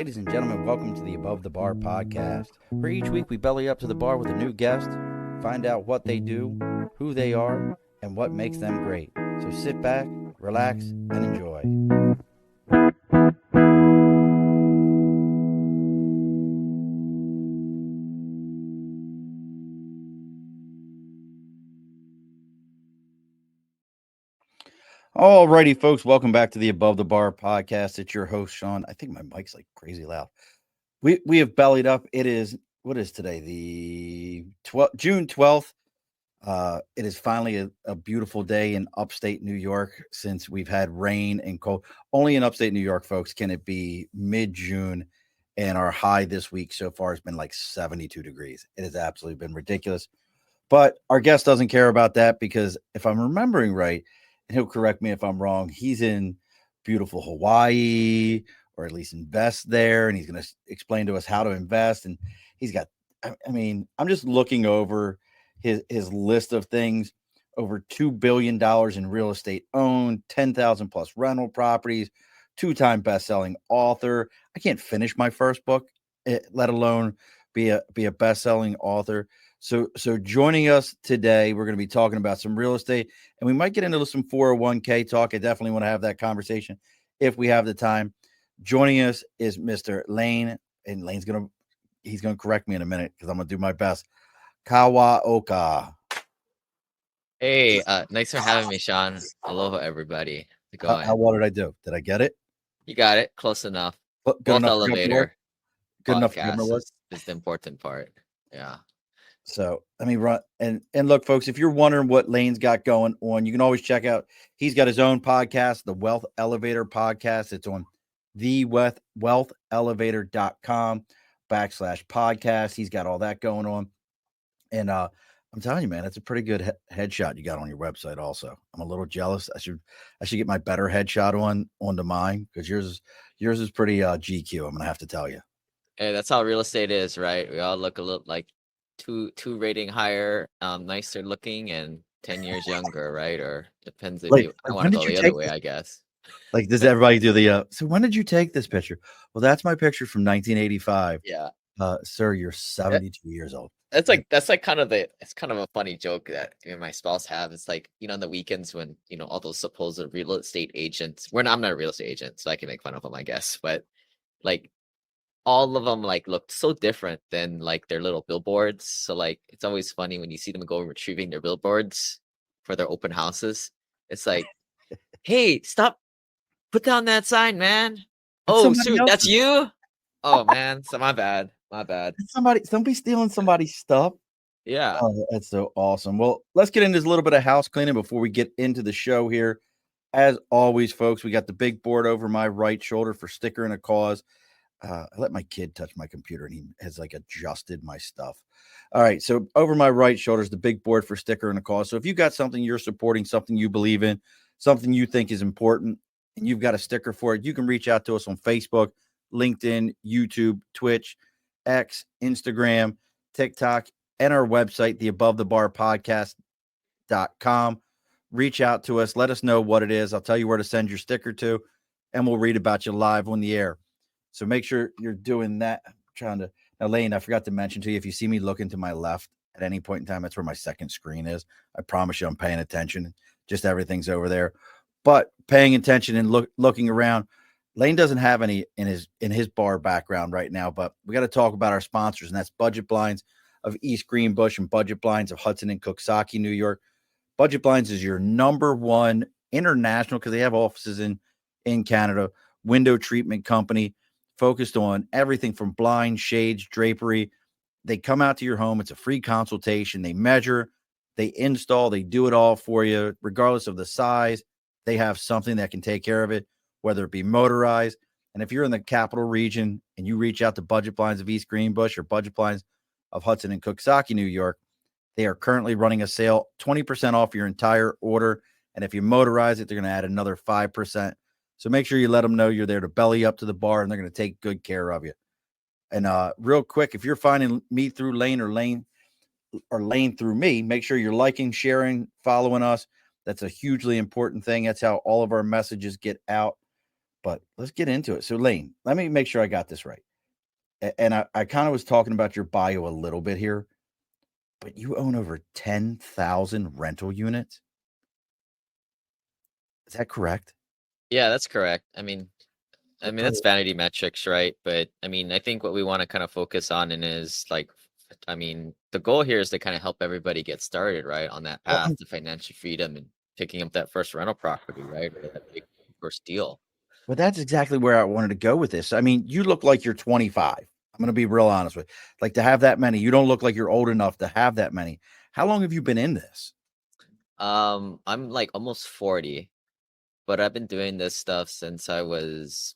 Ladies and gentlemen, welcome to the Above the Bar podcast, where each week we belly up to the bar with a new guest, find out what they do, who they are, and what makes them great. So sit back, relax, and enjoy. Alrighty, folks, welcome back to the Above the Bar podcast. It's your host, Sean. I think my mic's like crazy loud. We have bellied up. It is, what is today? The June 12th. It is finally a beautiful day in upstate New York since we've had rain and cold. Only in upstate New York, folks, can it be mid-June, and our high this week so far has been like 72 degrees. It has absolutely been ridiculous. But our guest doesn't care about that because if I'm remembering right, and he'll correct me if I'm wrong, he's in beautiful Hawaii, or at least invest there, and he's going to explain to us how to invest. And he's got, I mean, I'm just looking over his list of things. Over $2 billion in real estate owned, 10,000 plus rental properties, 2-time best-selling author. I can't finish my first book, let alone be a best-selling author. So joining us today, we're going to be talking about some real estate, and we might get into some 401k talk. I definitely want to have that conversation if we have the time. Joining us is Mr. Lane, and Lane's he's going to correct me in a minute because I'm going to do my best. Kawaoka. Hey, nice for having me, Sean. Aloha, everybody. How's it How going? well did I do? Did I get it? You got it. Close enough. Good Wealth enough for government work? Elevator Good enough for government podcast work? is the important part. Yeah. So let me run and look, folks, if you're wondering what Lane's got going on, you can always check out. He's got his own podcast, the Wealth Elevator Podcast. It's on the wealthelevator.com/podcast. He's got all that going on. And I'm telling you, man, it's a pretty good headshot you got on your website. Also, I'm a little jealous. I should get my better headshot onto mine because yours is pretty GQ. I'm gonna have to tell you. Hey, that's how real estate is, right? We all look a little like two rating higher, nicer looking, and 10 years younger, right? Or depends if I want when to did go you the other take way, this? I guess. Like, does everybody do the so when did you take this picture? Well, that's my picture from 1985. Yeah. Sir, you're 72 years old. That's like kind of it's kind of a funny joke that me and my spouse have. It's like, on the weekends when, all those supposed real estate agents, I'm not a real estate agent, so I can make fun of them, I guess. But like all of them like looked so different than like their little billboards. So like it's always funny when you see them go retrieving their billboards for their open houses. It's like, hey, stop, put down that sign, man. It's Oh, somebody shoot, that's else's. you? Oh man, so my bad. It's somebody stealing somebody's stuff. Yeah. Oh, that's so awesome. Well, let's get into this little bit of house cleaning before we get into the show here. As always, folks, we got the big board over my right shoulder for sticker and a cause. I let my kid touch my computer and he has like adjusted my stuff. All right. So over my right shoulder is the big board for sticker and a cause. So if you got something you're supporting, something you believe in, something you think is important, and you've got a sticker for it, you can reach out to us on Facebook, LinkedIn, YouTube, Twitch, X, Instagram, TikTok, and our website, the Above the Bar Podcast.com. Reach out to us. Let us know what it is. I'll tell you where to send your sticker to, and we'll read about you live on the air. So make sure you're doing that. I'm trying to now, Lane, I forgot to mention to you, if you see me looking to my left at any point in time, that's where my second screen is. I promise you I'm paying attention. Just everything's over there. But paying attention and looking around. Lane doesn't have any in his bar background right now, but we got to talk about our sponsors, and that's Budget Blinds of East Greenbush and Budget Blinds of Hudson and Coxsackie, New York. Budget Blinds is your number one international, because they have offices in Canada, window treatment company focused on everything from blinds, shades, drapery. They come out to your home. It's a free consultation. They measure, they install, they do it all for you, regardless of the size. They have something that can take care of it, whether it be motorized. And if you're in the capital region and you reach out to Budget Blinds of East Greenbush or Budget Blinds of Hudson and Coxsackie, New York, they are currently running a sale, 20% off your entire order. And if you motorize it, they're going to add another 5%. So make sure you let them know you're there to belly up to the bar, and they're going to take good care of you. And real quick, if you're finding me through Lane or Lane through me, make sure you're liking, sharing, following us. That's a hugely important thing. That's how all of our messages get out. but let's get into it. So, Lane, let me make sure I got this right. And I kind of was talking about your bio a little bit here, but you own over 10,000 rental units. Is that correct? Yeah, that's correct. That's Oh, vanity metrics, right? But I think what we want to kind of focus on and is like, the goal here is to kind of help everybody get started, right, on that well, path to financial freedom and picking up that first rental property, right, or that big first deal. well, that's exactly where I wanted to go with this. I mean, you look like you're 25. I'm going to be real honest with you. Like to have that many, you don't look like you're old enough to have that many. How long have you been in this? I'm like almost 40, but I've been doing this stuff since I was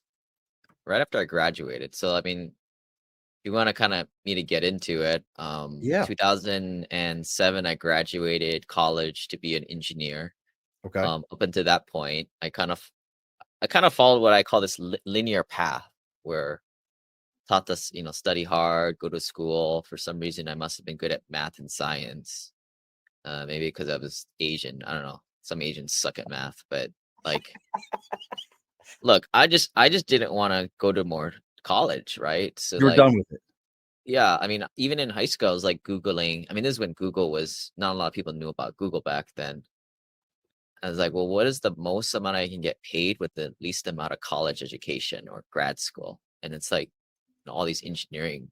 right after I graduated. So you want to kind of me to get into it. Yeah. 2007, I graduated college to be an engineer. Okay. Up until that point, I kind of followed what I call this linear path, where taught us, study hard, go to school. For some reason, I must have been good at math and science. Maybe because I was Asian. I don't know. Some Asians suck at math, but like, look, I just didn't want to go to more college, right? So You were like, done with it. yeah, even in high school, I was like Googling. This is when Google was not a lot of people knew about Google back then. I was like, well, what is the most amount I can get paid with the least amount of college education or grad school? And it's like all these engineering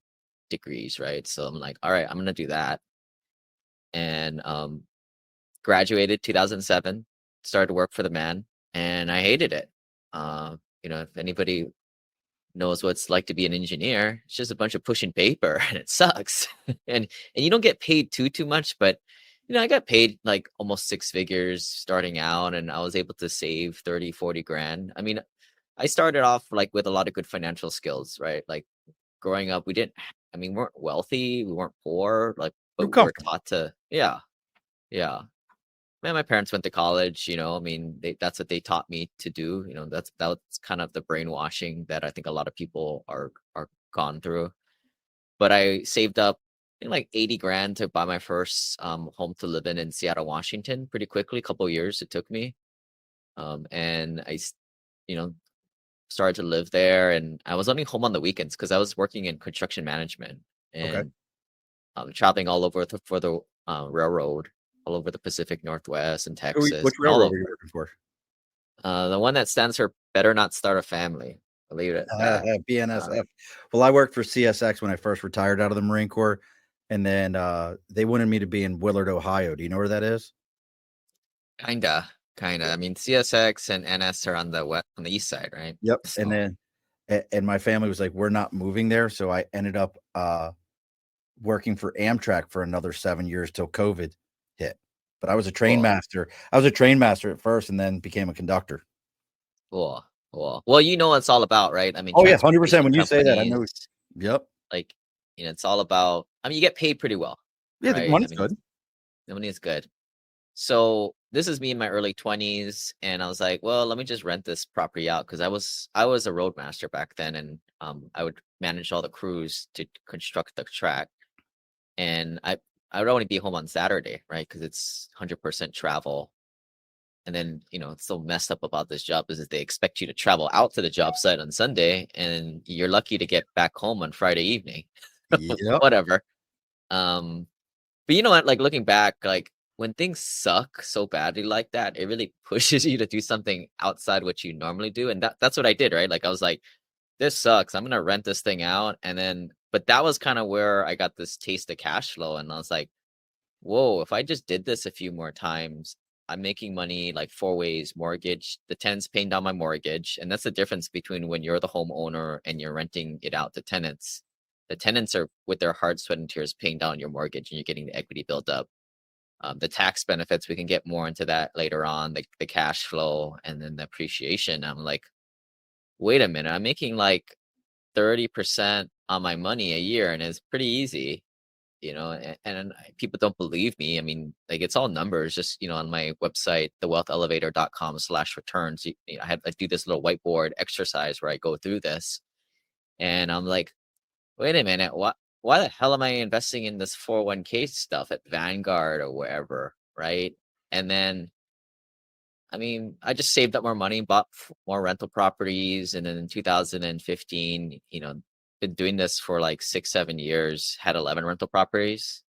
degrees, right? So I'm like, all right, I'm gonna do that. And graduated 2007, started to work for the man, and I hated it. If anybody knows what it's like to be an engineer, it's just a bunch of pushing paper and it sucks. And you don't get paid too much, but I got paid like almost six figures starting out, and I was able to save 30, 40 grand. I started off like with a lot of good financial skills, right? Like growing up, we weren't wealthy, we weren't poor, like, You're but we were comfortable. taught to, yeah, yeah. Man, my parents went to college, that's what they taught me to do. That's kind of the brainwashing that I think a lot of people are gone through. But I saved up I think like 80 grand to buy my first home to live in Seattle, Washington pretty quickly, a couple years it took me. And you know, started to live there, and I was only home on the weekends because I was working in construction management Okay. and traveling all over for the railroad, all over the Pacific Northwest and Texas Which and all railroad were you over. working for? The one that stands for "Better Not Start a Family." I'll leave it at that. Uh, BNSF. Well, I worked for CSX when I first retired out of the Marine Corps, and then they wanted me to be in Willard, Ohio. Do you know where that is? kinda, kinda. Yeah. CSX and NS are on on the east side, right? Yep. And So then and my family was like, "We're not moving there," so I ended up working for Amtrak for another 7 years till COVID hit. But I was a train cool, master. I was a train master at first, and then became a conductor. cool, cool. Well, what it's all about, right? Oh yeah, 100%. Transportation When you say that, I companies, know. Yep. like, it's all about. You get paid pretty well, Yeah, the right? money's good. The money is good. So this is me in my early 20s, and I was like, well, let me just rent this property out because I was a roadmaster back then, and I would manage all the crews to construct the track, and I would only be home on Saturday, right? Because it's 100% travel. And then, it's so messed up about this job is that they expect you to travel out to the job site on Sunday, and you're lucky to get back home on Friday evening. Yep. Whatever. Um, but you know what? Like looking back, like when things suck so badly like that, it really pushes you to do something outside what you normally do. And that's what I did, right? Like I was like, this sucks. I'm gonna rent this thing out. And then but that was kind of where I got this taste of cash flow. And I was like, whoa, if I just did this a few more times, I'm making money like four ways: mortgage, the tenant's paying down my mortgage. And that's the difference between when you're the homeowner and you're renting it out to tenants. The tenants are with their heart, sweat, and tears paying down your mortgage, and you're getting the equity built up. The tax benefits, we can get more into that later on, the cash flow, and then the appreciation. I'm like, wait a minute, I'm making like 30% on my money a year, and it's pretty easy, and people don't believe me. Like it's all numbers. Just on my website, thewealthelevator.com/returns, I do this little whiteboard exercise where I go through this, and I'm like, wait a minute, why the hell am I investing in this 401k stuff at Vanguard or wherever, right? And then I mean, I just saved up more money, bought more rental properties, and then in 2015, been doing this for like 6, 7 years, had 11 rental properties.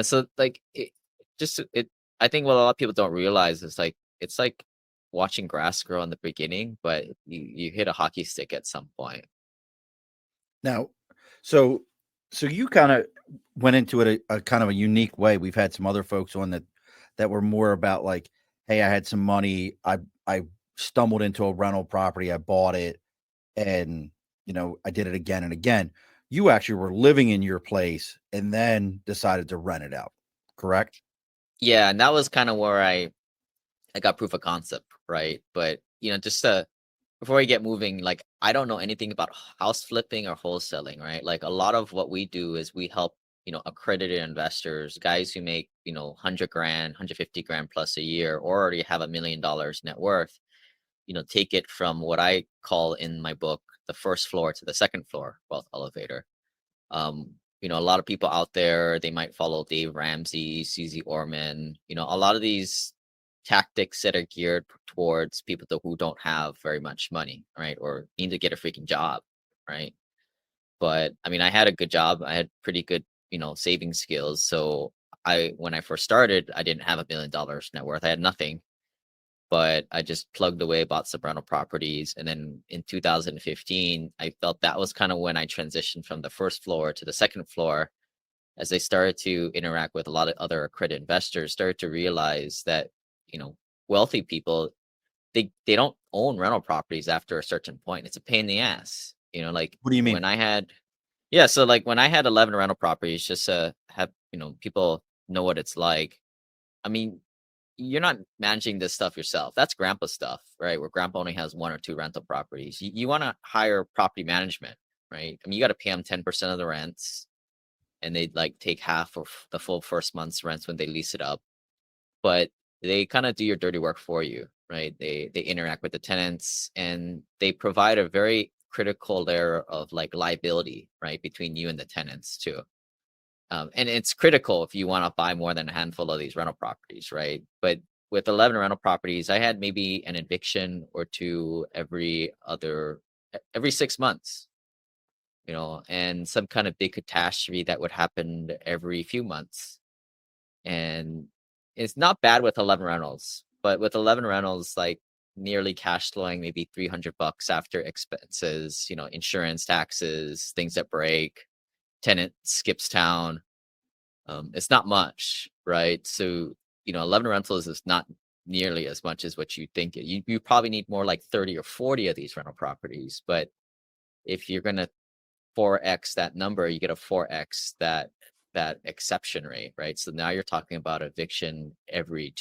So like it I think what a lot of people don't realize is like it's like watching grass grow in the beginning, but you hit a hockey stick at some point. Now, so you kind of went into it a kind of a unique way. We've had some other folks on that were more about like, hey, I had some money, I stumbled into a rental property, I bought it, and I did it again and again. You actually were living in your place and then decided to rent it out, correct? Yeah, and that was kind of where I got proof of concept, right? But just before we get moving, like I don't know anything about house flipping or wholesaling, right? Like a lot of what we do is we help, accredited investors, guys who make, 100 grand, 150 grand plus a year, or already have $1 million net worth, take it from what I call in my book, the first floor to the second floor wealth elevator. Um, a lot of people out there, they might follow Dave Ramsey, Susie Orman, a lot of these tactics that are geared towards people who don't have very much money, right? Or need to get a freaking job, right? But I mean, I had a good job. I had pretty good, saving skills. So when I first started, I didn't have $1 million net worth. I had nothing, but I just plugged away, bought some rental properties. And then in 2015, I felt that was kind of when I transitioned from the first floor to the second floor as they started to interact with a lot of other accredited investors, started to realize that, you know, wealthy people, they don't own rental properties after a certain point. It's a pain in the ass. Like What do you mean? when I had yeah, so like when I had 11 rental properties, just to have, people know what it's like. I mean, you're not managing this stuff yourself. That's grandpa stuff, right? Where grandpa only has one or two rental properties. You want to hire property management, right? I mean, you got to pay them 10% of the rents, and they like take half of the full first month's rents when they lease it up. But they kind of do your dirty work for you, right? They interact with the tenants, and they provide a very critical layer of like liability, right, between you and the tenants too. And it's critical if you want to buy more than a handful of these rental properties, right? But with 11 rental properties, I had maybe an eviction or two every 6 months, and some kind of big catastrophe that would happen every few months. And it's not bad with 11 rentals, but with 11 rentals, like nearly cash flowing maybe $300 after expenses, insurance, taxes, things that break, tenant skips town. It's not much, right? So, 11 rentals is not nearly as much as what you think. You probably need more like 30 or 40 of these rental properties. But if you're going to 4x that number, you get a 4x that exception rate, right? So now you're talking about eviction every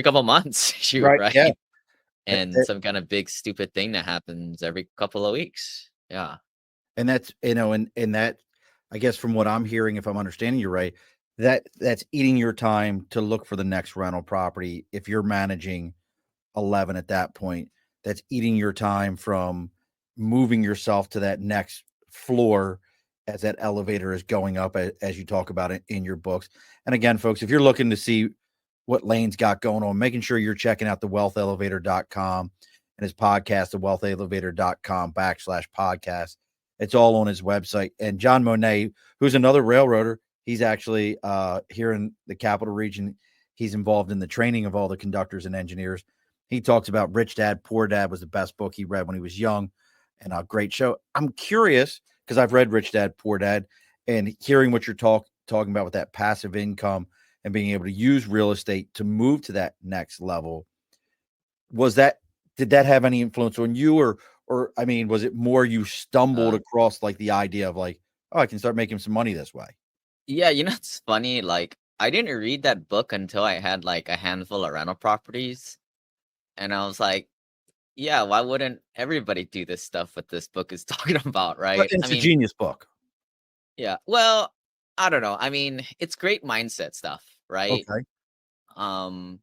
couple months, shoot, Right. right? Yeah. And some kind of big stupid thing that happens every couple of weeks. Yeah. And that's, and that, I guess from what I'm hearing, if I'm understanding you right, that's eating your time to look for the next rental property. If you're managing 11 at that point, that's eating your time from moving yourself to that next floor as that elevator is going up, as you talk about it in your books. And again, folks, if you're looking to see what Lane's got going on, making sure you're checking out the wealthelevator.com and his podcast, the wealthelevator.com/podcast. It's all on his website. And John Monet, who's another railroader, he's actually here in the capital region. He's involved in the training of all the conductors and engineers. He talks about Rich Dad, Poor Dad was the best book he read when he was young, and a great show. I'm curious because I've read Rich Dad, Poor Dad, and hearing what you're talking about with that passive income and being able to use real estate to move to that next level. Did that have any influence on you, or I mean, was it more you stumbled Uh, across like the idea of like, oh, I can start making some money this way? yeah, it's funny. Like, I didn't read that book until I had like a handful of rental properties. And I was like, yeah, why wouldn't everybody do this stuff what this book is talking about, But right? I it's a mean, genius book. yeah, well, I don't know. I mean, it's great mindset stuff, right? Okay. Um,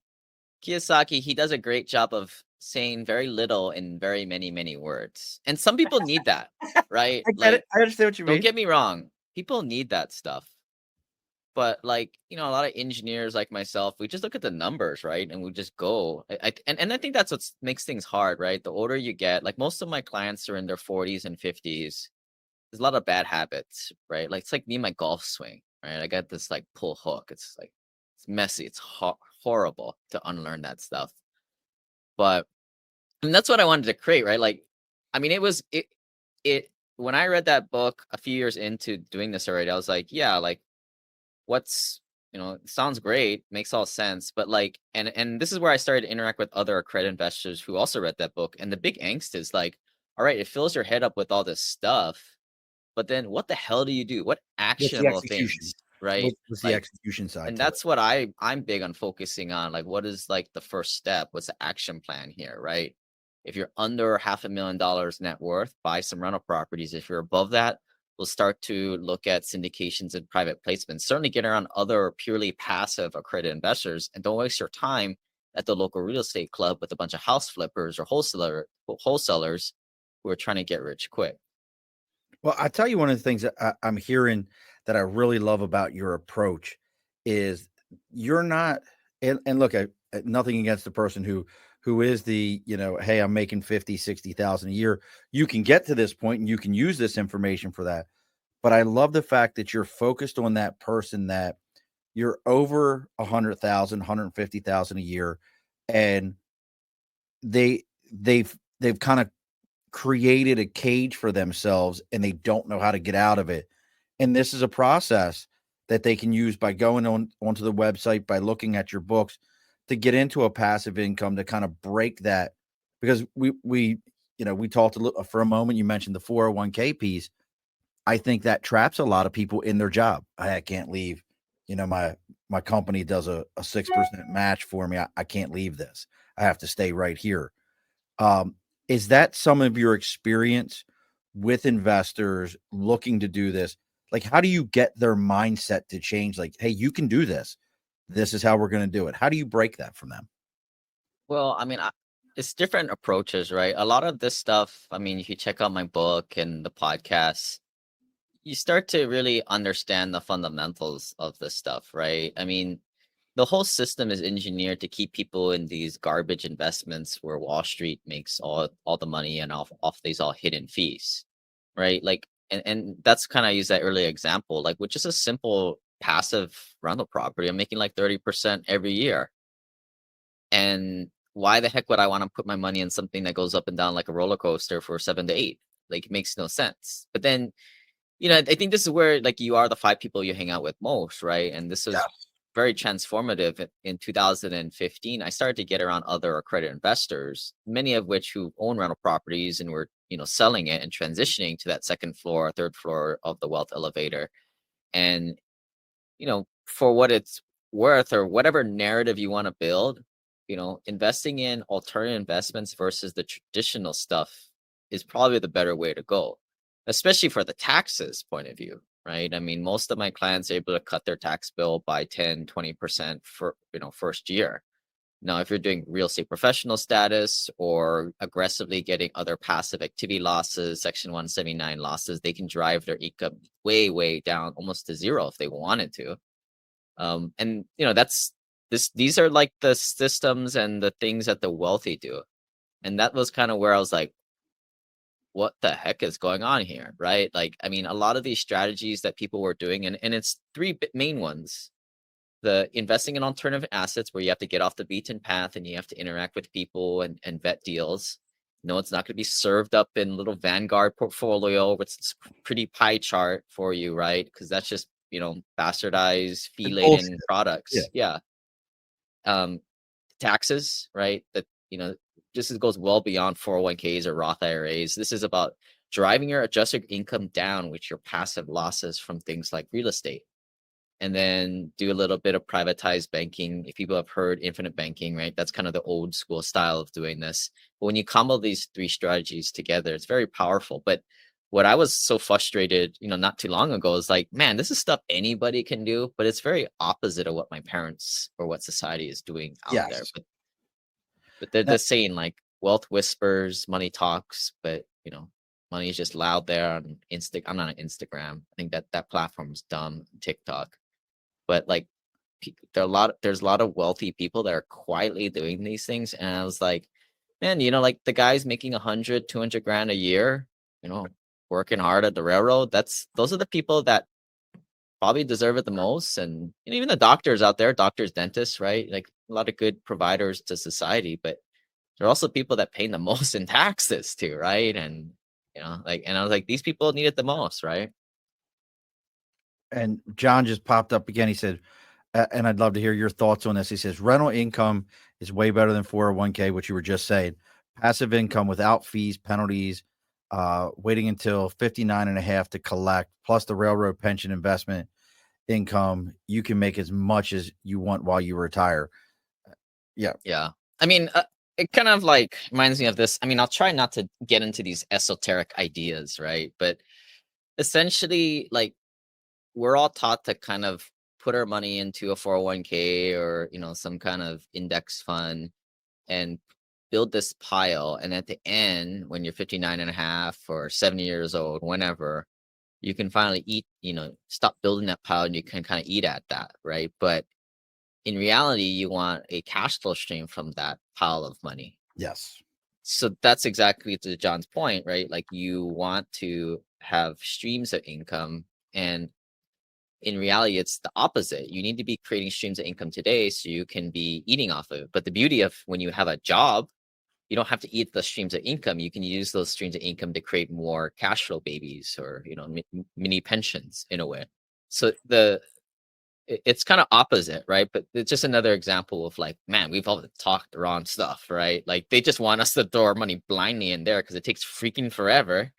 Kiyosaki, he does a great job of saying very little in very many, many words. And some people need that, right? I get it. Like, I understand what you don't mean. get me wrong, people need that stuff. But like, a lot of engineers like myself, we just look at the numbers, right? And we just go. And I think that's what makes things hard, right? The older you get, like most of my clients are in their 40s and 50s. There's a lot of bad habits, right? Like it's like me and my golf swing, right? I got this like pull hook. It's like it's messy. It's horrible to unlearn that stuff. But and that's what I wanted to create, right? Like, I mean, it when I read that book a few years into doing this already, I was like, yeah, like what's it sounds great, makes all sense, but like, and this is where I started to interact with other accredited investors who also read that book, and the big angst is like, all right, it fills your head up with all this stuff, but then what the hell do you do? What What's the actionable execution? things, right? What's the Like, execution side and to it? that's what I'm big on focusing on. Like, what is like the first step? What's the action plan here, right? If you're under $500,000 net worth, buy some rental properties. If you're above that, we'll start to look at syndications and private placements. Certainly get around other purely passive accredited investors, and don't waste your time at the local real estate club with a bunch of house flippers or wholesalers who are trying to get rich quick. Well, I tell you, one of the things that I'm hearing that I really love about your approach is you're not, and look, nothing against the person who is the, hey, I'm making 50, 60,000 a year. You can get to this point and you can use this information for that. But I love the fact that you're focused on that person that you're over 100,000, 150,000 a year, and they've kind of created a cage for themselves and they don't know how to get out of it. And this is a process that they can use by going onto the website, by looking at your books, to get into a passive income, to kind of break that. Because we talked a little for a moment, you mentioned the 401k piece. I think that traps a lot of people in their job. I can't leave. My company does a 6% match for me. I can't leave this. I have to stay right here. Um, is that some of your experience with investors looking to do this? Like, how do you get their mindset to change? Like, hey, you can do this. This is how we're going to do it. How do you break that from them? Well, I mean, it's different approaches, right? A lot of this stuff, I mean, if you check out my book and the podcast, you start to really understand the fundamentals of this stuff, right? I mean, the whole system is engineered to keep people in these garbage investments where Wall Street makes all the money and off these all hidden fees, right? Like, and that's kind of use that earlier example, like with just a simple passive rental property, I'm making like 30% every year. And why the heck would I want to put my money in something that goes up and down like a roller coaster for 7 to 8? Like, it makes no sense. But then, I think this is where like you are the five people you hang out with most, right? And this Yeah. was very transformative in 2015. I started to get around other accredited investors, many of which who own rental properties and were, selling it and transitioning to that second floor, third floor of the wealth elevator. And, for what it's worth or whatever narrative you want to build, investing in alternative investments versus the traditional stuff is probably the better way to go, especially for the taxes point of view, right? I mean, most of my clients are able to cut their tax bill by 10, 20% for, first year. Now, if you're doing real estate professional status or aggressively getting other passive activity losses, Section 179 losses, they can drive their income way, way down almost to zero if they wanted to. And that's these are like the systems and the things that the wealthy do. And that was kind of where I was like, what the heck is going on here? Right. Like, I mean, a lot of these strategies that people were doing, and it's three main ones: the investing in alternative assets, where you have to get off the beaten path and you have to interact with people and vet deals. No, it's not going to be served up in little Vanguard portfolio with pretty pie chart for you, right? Because that's just, bastardized fee It's bullshit. laden Yeah. products. Yeah. um Taxes, right? That, this goes well beyond 401ks or Roth IRAs. This is about driving your adjusted income down with your passive losses from things like real estate, and then do a little bit of privatized banking. If people have heard infinite banking, right? That's kind of the old school style of doing this. But when you combo these three strategies together, it's very powerful. But what I was so frustrated, not too long ago is like, man, this is stuff anybody can do, but it's very opposite of what my parents or what society is doing out there. Yes. But they're That, just saying like wealth whispers, money talks, but money is just loud there on Insta. I'm not on Instagram. I think that platform's dumb. TikTok. but like there's a lot of wealthy people that are quietly doing these things. And I was like, man, like the guys making 100, 200 grand a year, working hard at the railroad, those are the people that probably deserve it the most. And even the doctors out there, doctors, dentists, right? Like a lot of good providers to society, but there are also people that pay the most in taxes too, right? And and I was like, these people need it the most, right? And John just popped up again. He said, and I'd love to hear your thoughts on this. He says, rental income is way better than 401k, which you were just saying. Passive income without fees, penalties, waiting until 59 and a half to collect, plus the railroad pension investment income. You can make as much as you want while you retire. Yeah. Yeah. I mean, it kind of like reminds me of this. I mean, I'll try not to get into these esoteric ideas, right? But essentially, like, we're all taught to kind of put our money into a 401k or, some kind of index fund and build this pile. And at the end, when you're 59 and a half or 70 years old, whenever, you can finally eat, stop building that pile and you can kind of eat at that, right? But in reality, you want a cash flow stream from that pile of money. Yes. So that's exactly to John's point, right? Like you want to have streams of income, and in reality, it's the opposite. You need to be creating streams of income today so you can be eating off of it. But the beauty of when you have a job, you don't have to eat the streams of income. You can use those streams of income to create more cash flow babies or mini pensions in a way. So it's kind of opposite, right? But it's just another example of like, man, we've all talked the wrong stuff, right? Like they just want us to throw our money blindly in there because it takes freaking forever.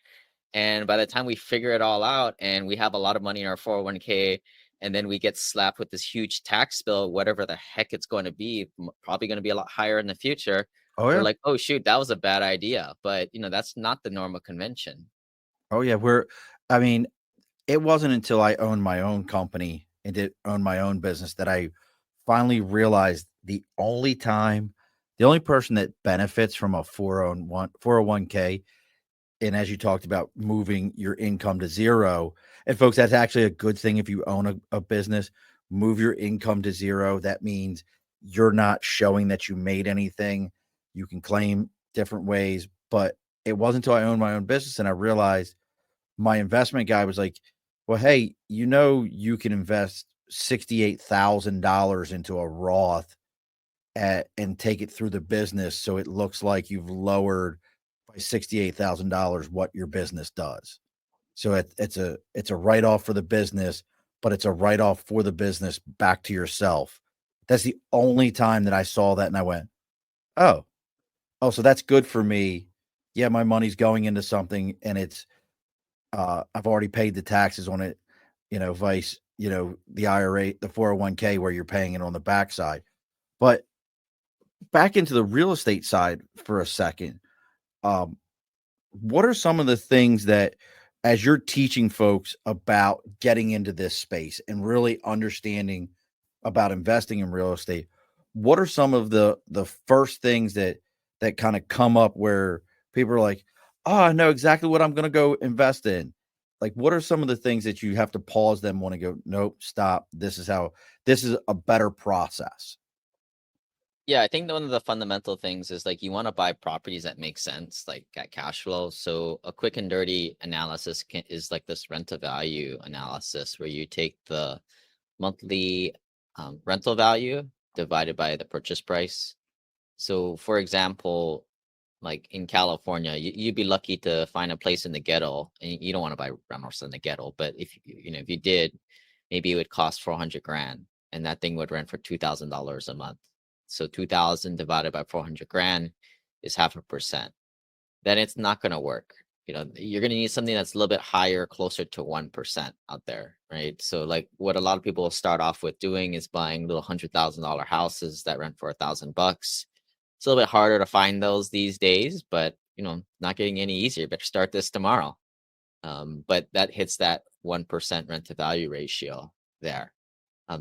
And by the time we figure it all out and we have a lot of money in our 401k, and then we get slapped with this huge tax bill, whatever the heck it's going to be, probably going to be a lot higher in the future. Oh, We're yeah. like, oh, shoot, that was a bad idea. But, that's not the normal convention. Oh, yeah. I mean, it wasn't until I owned my own company and did own my own business that I finally realized the only person that benefits from a 401k, and as you talked about moving your income to zero, and folks, that's actually a good thing if you own a business, move your income to zero. That means you're not showing that you made anything. You can claim different ways, but it wasn't until I owned my own business and I realized my investment guy was like, well, hey, you can invest $68,000 into a Roth and take it through the business. So it looks like you've lowered by $68,000 what your business does. So it's a write off for the business, but it's a write off for the business back to yourself. That's the only time that I saw that. And I went, oh, so that's good for me. Yeah. My money's going into something and I've already paid the taxes on it, vice, the IRA, the 401k where you're paying it on the backside. But back into the real estate side for a second. Um, what are some of the things that, as you're teaching folks about getting into this space and really understanding about investing in real estate, what are some of the first things that kind of come up where people are like, oh, I know exactly what I'm going to go invest in? Like, what are some of the things that you have to pause them, want to go, nope, stop. This is a better process. Yeah, I think one of the fundamental things is like you want to buy properties that make sense, like at cash flow. So a quick and dirty analysis is like this rent to value analysis where you take the monthly rental value divided by the purchase price. So, for example, like in California, you'd be lucky to find a place in the ghetto, and you don't want to buy rentals in the ghetto. But if you did, maybe it would cost 400 grand, and that thing would rent for $2,000 a month. So 2,000 divided by 400 grand is 0.5%. Then it's not going to work. You're going to need something that's a little bit higher, closer to 1% out there, right? So like what a lot of people start off with doing is buying little $100,000 houses that rent for $1,000. It's a little bit harder to find those these days, but not getting any easier. Better start this tomorrow. But that hits that 1% rent to value ratio there.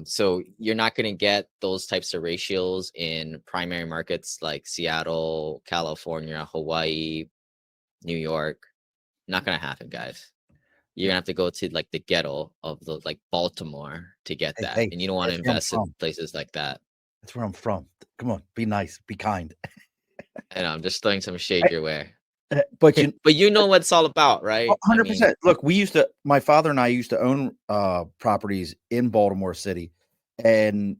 So you're not going to get those types of ratios in primary markets like Seattle, California, Hawaii, New York. Not going to happen, guys. you're gonna have to go to like the ghetto of the like Baltimore to get Hey, that, hey, and you don't want to that's where I'm invest in from. places like that. That's where I'm from. Come on, be nice, be kind. And I'm just throwing some shade your way. But you But you know what it's all about, right? I mean, 100%. Look, my father and I used to own properties in Baltimore City, and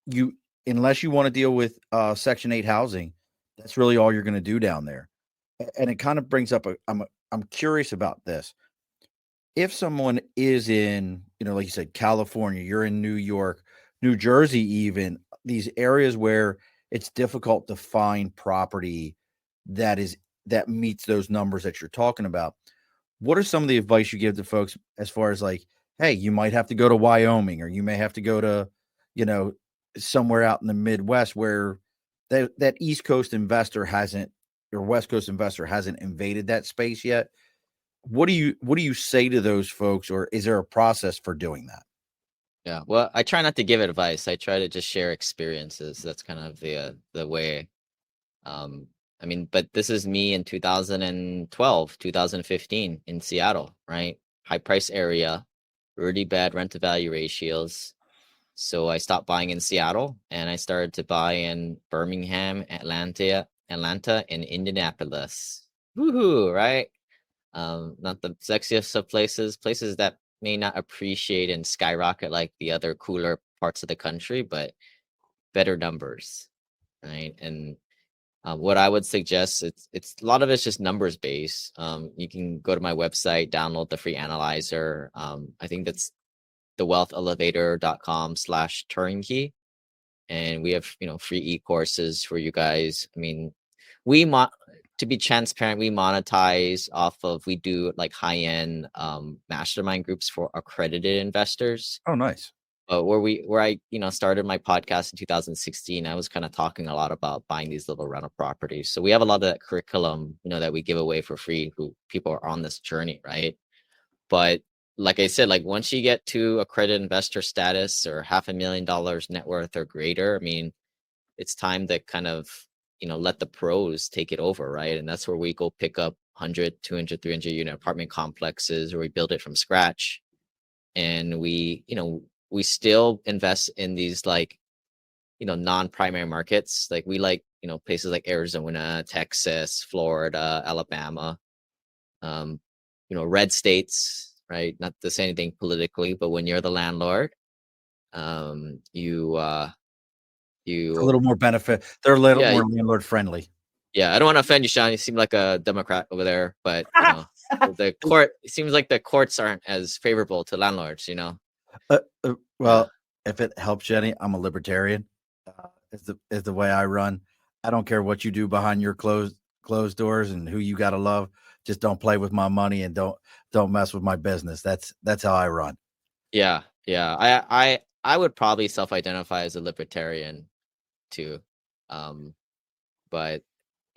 you unless you want to deal with Section 8 housing, that's really all you're going to do down there. And it kind of brings up I'm curious about this. If someone is in, like you said, California, you're in New York, New Jersey, even these areas where it's difficult to find property that meets those numbers that you're talking about. What are some of the advice you give to folks as far as like, hey, you might have to go to Wyoming, or you may have to go to, you know, somewhere out in the Midwest where that East Coast investor hasn't, or West Coast investor hasn't invaded that space yet? What do you say to those folks, or is there a process for doing that? yeah. Well, I try not to give advice. I try to just share experiences. That's kind of the way. Um, I mean, but this is me in 2012, 2015 in Seattle, right? High price area, really bad rent to value ratios. So I stopped buying in Seattle and I started to buy in Birmingham, Atlanta, and Indianapolis. Woohoo, right? Not the sexiest of places that may not appreciate and skyrocket like the other cooler parts of the country, but better numbers, right? And what I would suggest, it's a lot of it's just numbers based. You can go to my website, download the free analyzer. I think that's thewealthelevator.com/turnkey, and we have free e-courses for you guys. I mean, we to be transparent, we monetize off of, we do like high-end mastermind groups for accredited investors. Oh, nice. But where I started my podcast in 2016, I was kind of talking a lot about buying these little rental properties. So we have a lot of that curriculum, that we give away for free, who people are on this journey, right? But like I said, like once you get to accredited investor status or $500,000 net worth or greater, I mean, it's time to kind of, let the pros take it over, right? And that's where we go pick up 100, 200, 300 unit apartment complexes, or we build it from scratch. And we still invest in these like, non-primary markets. Like we like, places like Arizona, Texas, Florida, Alabama, um, red states, right? Not to say anything politically, but when you're the landlord, you It's a you little more benefit. They're a little yeah, more landlord friendly. yeah. I don't want to offend you, Sean. You seem like a Democrat over there, but the court, it seems like the courts aren't as favorable to landlords. Yeah. Well, if it helps, Jenny, I'm a libertarian. Is the way I run. I don't care what you do behind your closed doors and who you got to love. Just don't play with my money and don't mess with my business. That's how I run. Yeah, yeah. I would probably self-identify as a libertarian too. Um, but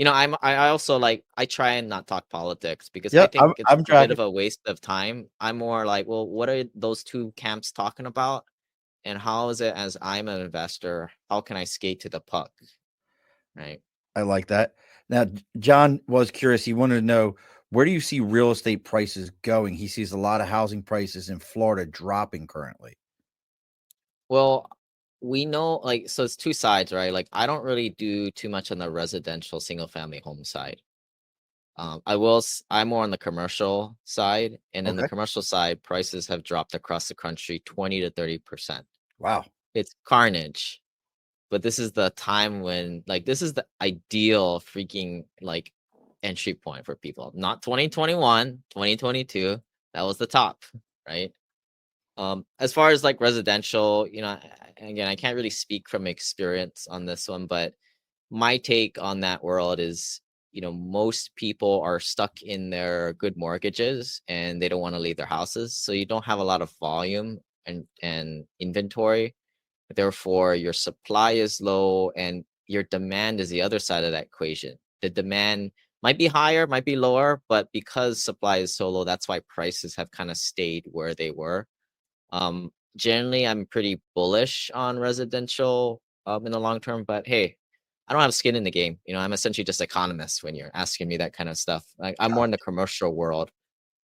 I also like, I try and not talk politics because I Yeah, I'm think it's I'm a bit tracking. of a waste of time. I'm more like, well, what are those two camps talking about? And how is it, as I'm an investor, how can I skate to the puck? Right. I like that. Now, John was curious. He wanted to know, where do you see real estate prices going? He sees a lot of housing prices in Florida dropping currently. Well, we know, like, so it's two sides, right? Like, I don't really do too much on the residential single family home side. I'm more on the commercial side, and in the Okay. commercial side, prices have dropped across the country 20 to 30%. Wow. It's carnage. But this is the time when, like, this is the ideal freaking like entry point for people. Not 2021, 2022. That was the top, right? As far as like residential, again, I can't really speak from experience on this one, but my take on that world is, most people are stuck in their good mortgages and they don't want to leave their houses. So you don't have a lot of volume and inventory. Therefore, your supply is low and your demand is the other side of that equation. The demand might be higher, might be lower, but because supply is so low, that's why prices have kind of stayed where they were. Generally, I'm pretty bullish on residential in the long term, but hey, I don't have skin in the game. I'm essentially just economist when you're asking me that kind of stuff. Like, I'm more in the commercial world.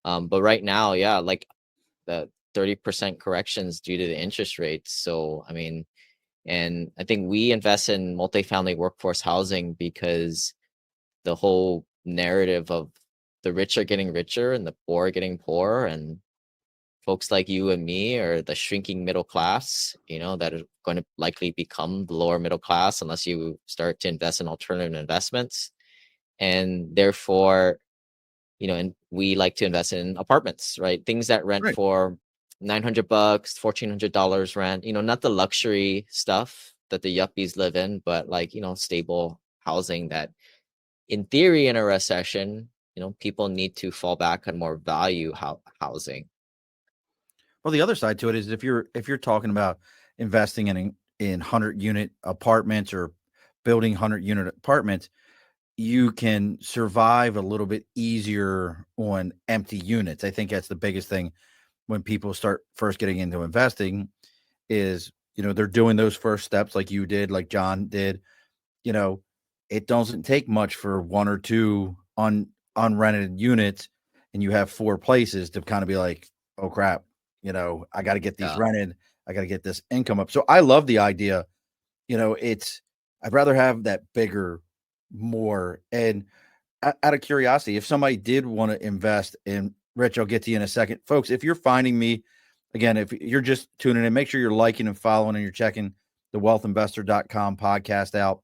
But right now, yeah, like the 30% corrections due to the interest rates. So I mean, and I think we invest in multifamily workforce housing because the whole narrative of the rich are getting richer and the poor are getting poorer, and folks like you and me are the shrinking middle class, that are going to likely become the lower middle class unless you start to invest in alternative investments. And therefore, and we like to invest in apartments, right? Things that rent Right. for $900, $1,400 rent, not the luxury stuff that the yuppies live in, but like, stable housing that in theory, in a recession, people need to fall back on more value housing. Well, the other side to it is if you're talking about investing in 100-unit apartments or building 100-unit apartments, you can survive a little bit easier on empty units. I think that's the biggest thing when people start first getting into investing is, they're doing those first steps like you did, like John did. You know, it doesn't take much for one or two unrented units and you have four places to kind of be like, oh crap, I got to get these Yeah. rented. I got to get this income up. So I love the idea. I'd rather have that bigger, more. And out of curiosity, if somebody did want to invest in Rich, I'll get to you in a second. Folks, if you're finding me, again, if you're just tuning in, make sure you're liking and following and you're checking the wealthinvestor.com podcast out.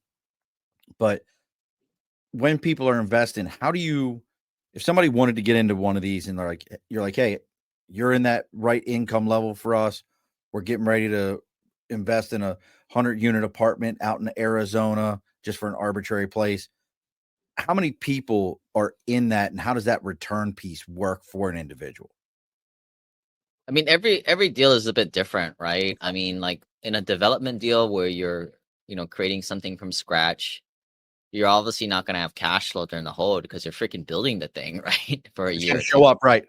But when people are investing, if somebody wanted to get into one of these and you're like, hey, you're in that right income level for us. We're getting ready to invest in a 100-unit apartment out in Arizona just for an arbitrary place. How many people are in that and how does that return piece work for an individual? I mean, every deal is a bit different, right? I mean, like in a development deal where you're, creating something from scratch, you're obviously not going to have cash flow during the hold because you're freaking building the thing, right? For a It's year gonna or show two. up, right?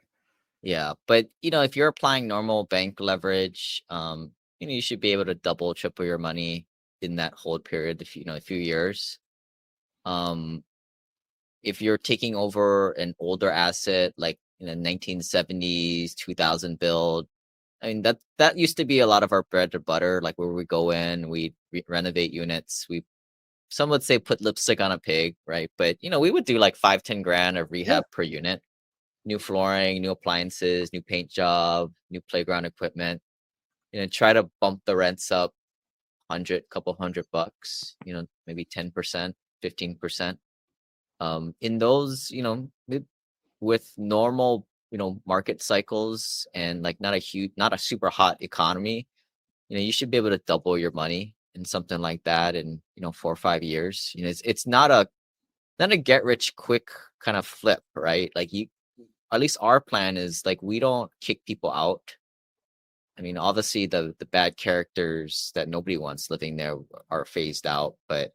Yeah. But, if you're applying normal bank leverage, you should be able to double, triple your money in that hold period, a few years. Um, if you're taking over an older asset like in the 1970s, 2000 build, I mean that used to be a lot of our bread and butter, like where we go in, we renovate units, we some would say put lipstick on a pig, right? But we would do like 5-10 grand of Yeah. rehab per unit, new flooring, new appliances, new paint job, new playground equipment. Try to bump the rents up couple $100, maybe 10%, 15%. In those, with normal, market cycles and like not a super hot economy, you should be able to double your money in something like that in, 4 or 5 years. It's not a get rich quick kind of flip, right? Like at least our plan is like we don't kick people out. I mean, obviously the bad characters that nobody wants living there are phased out, but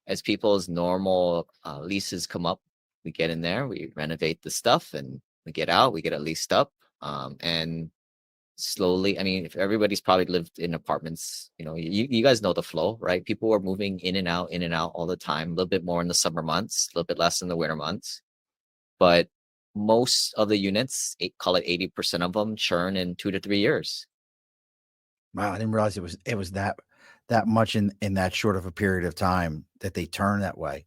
as people's normal leases come up, we get in there, we renovate the stuff, and we get out, we get it leased up, and slowly. I mean, if everybody's probably lived in apartments, you guys know the flow, right? People are moving in and out all the time. A little bit more in the summer months, a little bit less in the winter months, but most of the units, call it 80% of them, churn in 2 to 3 years. Wow, I didn't realize it was that much in that short of a period of time that they turn that way.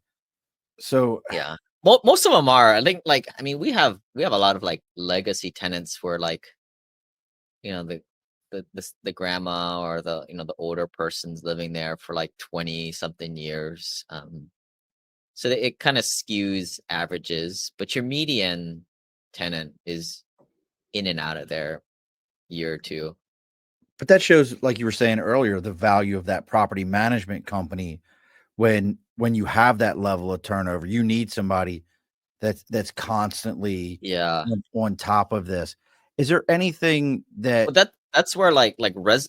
So Yeah. Most of them are. I think, like, I mean, we have a lot of like legacy tenants where like, the grandma or the older person's living there for like 20 something years. So that it kind of skews averages, but your median tenant is in and out of there year or two. but that shows, like you were saying earlier, the value of that property management company when you have that level of turnover. You need somebody that's constantly Yeah. on top of this. Is there anything that Well, that's where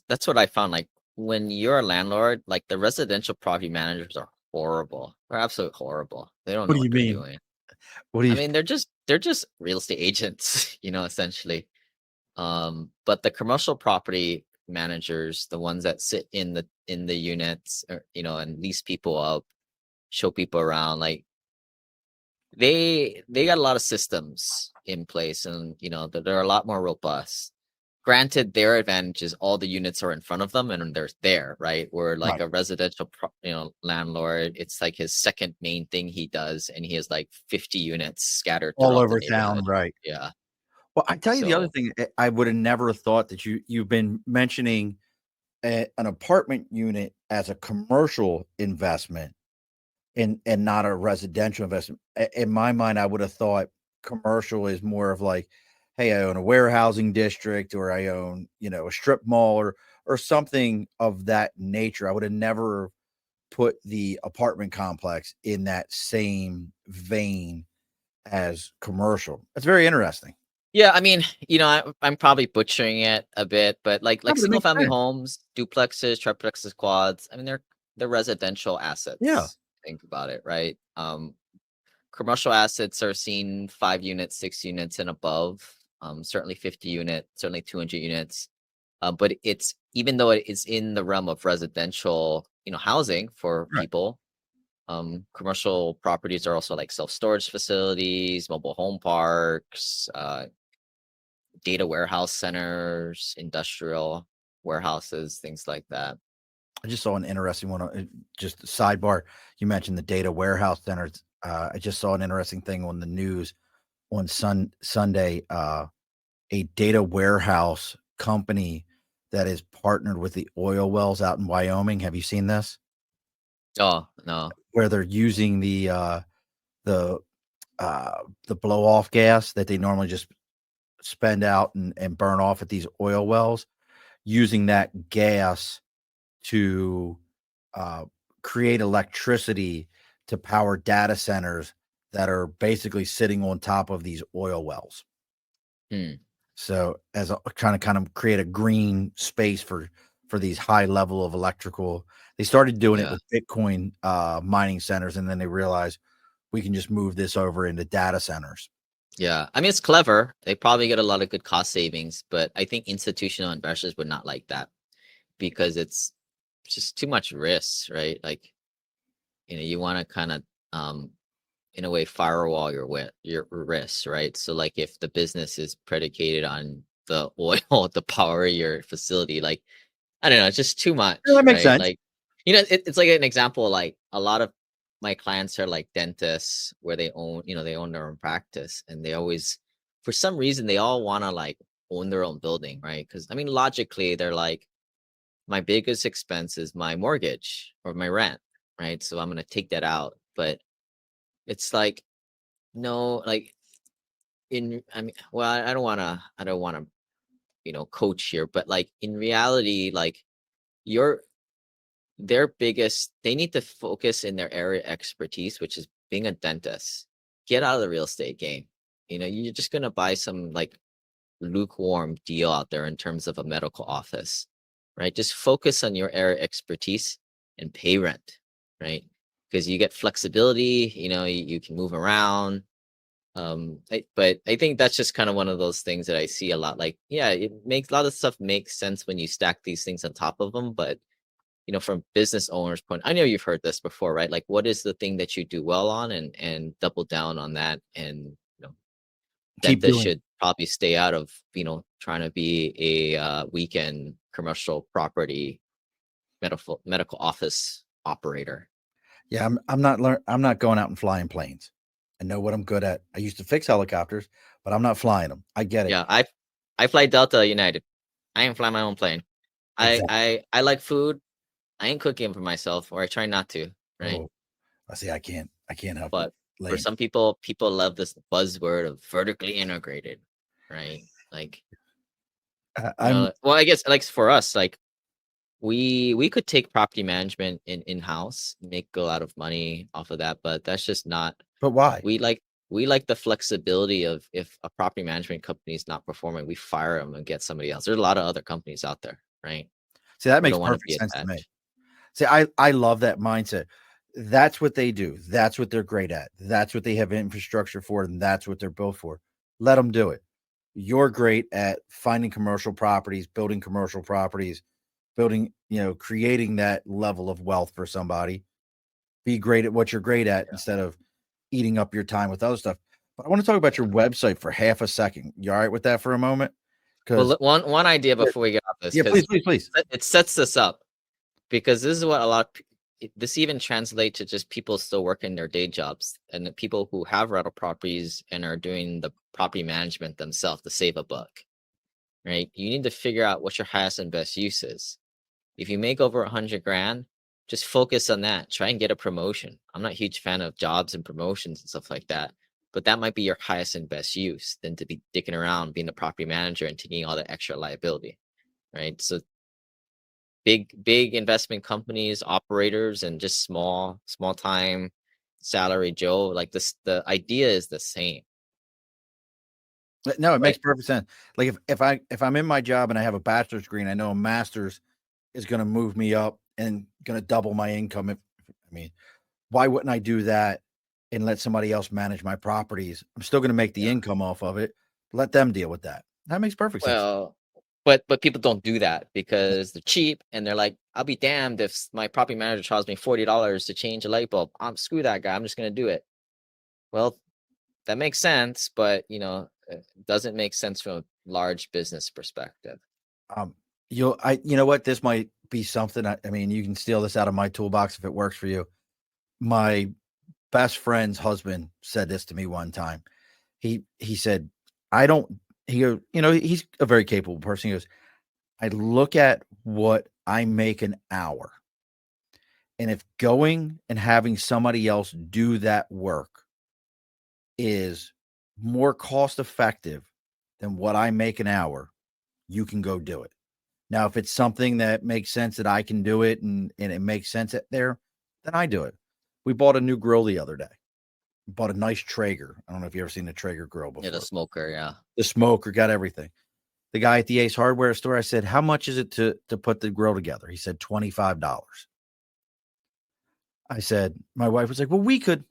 that's what I found. Like when you're a landlord, like the residential property managers are horrible. They're absolutely horrible. They don't what know do you what they're mean? doing. What do I you mean, they're just real estate agents, essentially. But the commercial property managers, the ones that sit in the units, or, and lease people up, show people around, like they got a lot of systems in place, and they're a lot more robust. Granted, their advantage is all the units are in front of them and they're there, right? Where like Right. a residential landlord, it's like his second main thing he does, and he has like 50 units scattered All throughout the over town, neighborhood. right? Yeah. Well, I tell you the other So thing, I would have never thought that you've been mentioning an apartment unit as a commercial investment and not a residential investment. In my mind, I would have thought commercial is more of like, hey, I own a warehousing district, or I own, a strip mall, or something of that nature. I would have never put the apartment complex in that same vein as commercial. That's very interesting. yeah, I mean, I'm probably butchering it a bit, but like No, like but it single makes family sense. homes, duplexes, triplexes, quads. I mean, they're residential Yeah, assets. Think about it, right? Commercial assets are seen 5 units, 6 units, and above. Certainly 50 unit, certainly 200 units. But it's even though it is in the realm of residential, housing for right. people. Commercial properties are also like self-storage facilities, mobile home parks, data warehouse centers, industrial warehouses, things like that. I just saw an interesting one. Just a sidebar. You mentioned the data warehouse centers. I just saw an interesting thing on the news on Sunday. A data warehouse company that is partnered with the oil wells out in Wyoming. Have you seen this? Oh, no. Where they're using the uh, the blow off gas that they normally just spend out and burn off at these oil wells, using that gas to uh, create electricity to power data centers that are basically sitting on top of these oil wells. Hmm. So as a trying to kind of create a green space for these high level of electrical. They started doing it Yeah. with Bitcoin mining centers, and then they realized we can just move this over into data centers. Yeah. I mean, it's clever. They probably get a lot of good cost savings, but I think institutional investors would not like that because it's just too much risk, right? Like, you want to kind of, in a way, firewall your risks, right? So, like, if the business is predicated on the oil to power your facility, like, I don't know, it's just too Yeah, much, that makes right? sense. Like, it's like an example. Like, a lot of my clients are like dentists, where they own their own practice, and they always, for some reason, they all want to like own their own building, right? Because I mean, logically, they're like, my biggest expense is my mortgage or my rent, right? So I'm gonna take that out, but it's like, no, like, I mean, well, I don't wanna coach here, but like in reality, like, your their biggest they need to focus in their area expertise, which is being a dentist. Get out of the real estate game. You're just gonna buy some like lukewarm deal out there in terms of a medical office, right? Just focus on your area expertise and pay rent, right? Because you get flexibility, you can move around. But I think that's just kind of one of those things that I see a lot. Like, yeah, it makes a lot of stuff makes sense when you stack these things on top of them, but from business owners' point, I know you've heard this before, right? Like, what is the thing that you do well on, and double down on that, and Keep dentists doing it. should probably stay out of trying to be a weekend commercial property medical office operator. Yeah, I'm not going out and flying planes. I know what I'm good at. I used to fix helicopters, but I'm not flying them. I get it. Yeah, I fly Delta United. I ain't fly my own plane. I Exactly. I like food. I ain't cooking for myself, or I try not to, right? Oh, I see. I can't help it, But for Lane. some people love this buzzword of vertically integrated, right? Like, I'm, well, I guess like for us, like, we could take property management in-house, make a lot of money off of that, but that's just not but why? we like the flexibility of, if a property management company is not performing, we fire them and get somebody else. There's a lot of other companies out there, right? See, that We makes don't want to perfect be sense to me. attached. See, I love that mindset. That's what they do. That's what they're great at. That's what they have infrastructure for, and that's what they're built for. Let them do it. You're great at finding commercial properties, building, creating that level of wealth for somebody. Be great at what you're great at Yeah. instead of eating up your time with other stuff. But I want to talk about your website for half a second. You all right with that for a moment? Well, Because one idea before we get off this, yeah, because please. it sets this up, because this is what a lot of this even translates to just people still working their day jobs, and the people who have rental properties and are doing the property management themselves to save a buck, right? You need to figure out what your highest and best use is. If you make over 100 grand, just focus on that. Try and get a promotion. I'm not a huge fan of jobs and promotions and stuff like that, but that might be your highest and best use than to be dicking around being the property manager and taking all the extra liability, right? So big investment companies, operators, and just small time salary Joe, like this, the idea is the same. no, it makes Right. perfect sense. Like if I'm in my job and I have a bachelor's degree and I know a master's is going to move me up and going to double my income. I mean, why wouldn't I do that and let somebody else manage my properties? I'm still going to make the Yeah. income off of it. Let them deal with that. That makes perfect sense. Well, but people don't do that because they're cheap, and they're like, I'll be damned if my property manager charges me $40 to change a light bulb. Screw that guy. I'm just gonna do it. Well, that makes sense, but it doesn't make sense from a large business perspective. You know what? This might be something. I mean, you can steal this out of my toolbox if it works for you. My best friend's husband said this to me one time. He said, I don't, he goes, he's a very capable person. He goes, I look at what I make an hour. And if going and having somebody else do that work is more cost effective than what I make an hour, you can go do it. Now, if it's something that makes sense that I can do it and it makes sense there, then I do it. We bought a new grill the other day. Bought a nice Traeger. I don't know if you've ever seen a Traeger grill before. Yeah, the smoker, yeah. The smoker, got everything. The guy at the Ace Hardware store, I said, how much is it to put the grill together? He said $25. I said, my wife was like, well, we could.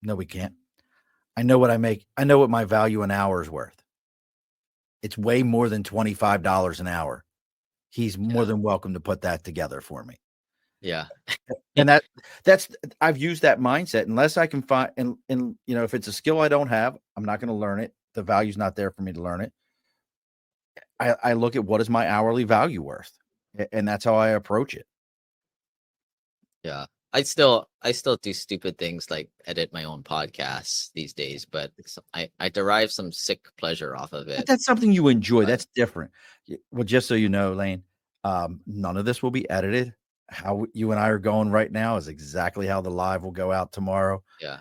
No, we can't. I know what I make. I know what my value an hour is worth. It's way more than $25 an hour. He's more than welcome to put that together for me. Yeah. And that's I've used that mindset. Unless I can find and if it's a skill I don't have, I'm not going to learn it. The value's not there for me to learn it. I look at what is my hourly value worth, and that's how I approach it. Yeah. I still do stupid things like edit my own podcasts these days, but I derive some sick pleasure off of But it. that's something you enjoy. That's different. Well, just so you know, Lane, none of this will be edited. How you and I are going right now is exactly how the live will go out tomorrow. Yeah.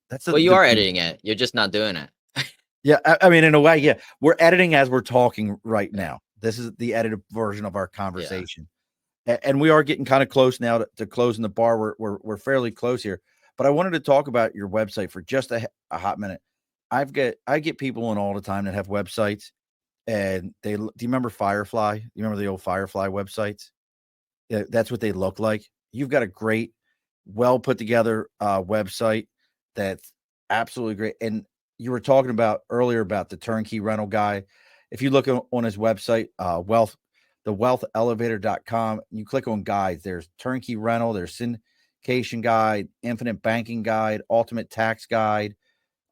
That's Well, you are editing it. You're just not doing it. Yeah, I mean, in a way, yeah, we're editing as we're talking right now. This is the edited version of our conversation, and we are getting kind of close now to closing the bar. We're fairly close here, but I wanted to talk about your website for just a hot minute. I get people in all the time that have websites, and do you remember Firefly? You remember the old Firefly websites? Yeah, that's what they look like. You've got a great, well put together website that's absolutely great. And you were talking about earlier about the turnkey rental guy. If you look on his website, thewealthelevator.com, you click on guides. There's turnkey rental, there's syndication guide, infinite banking guide, ultimate tax guide.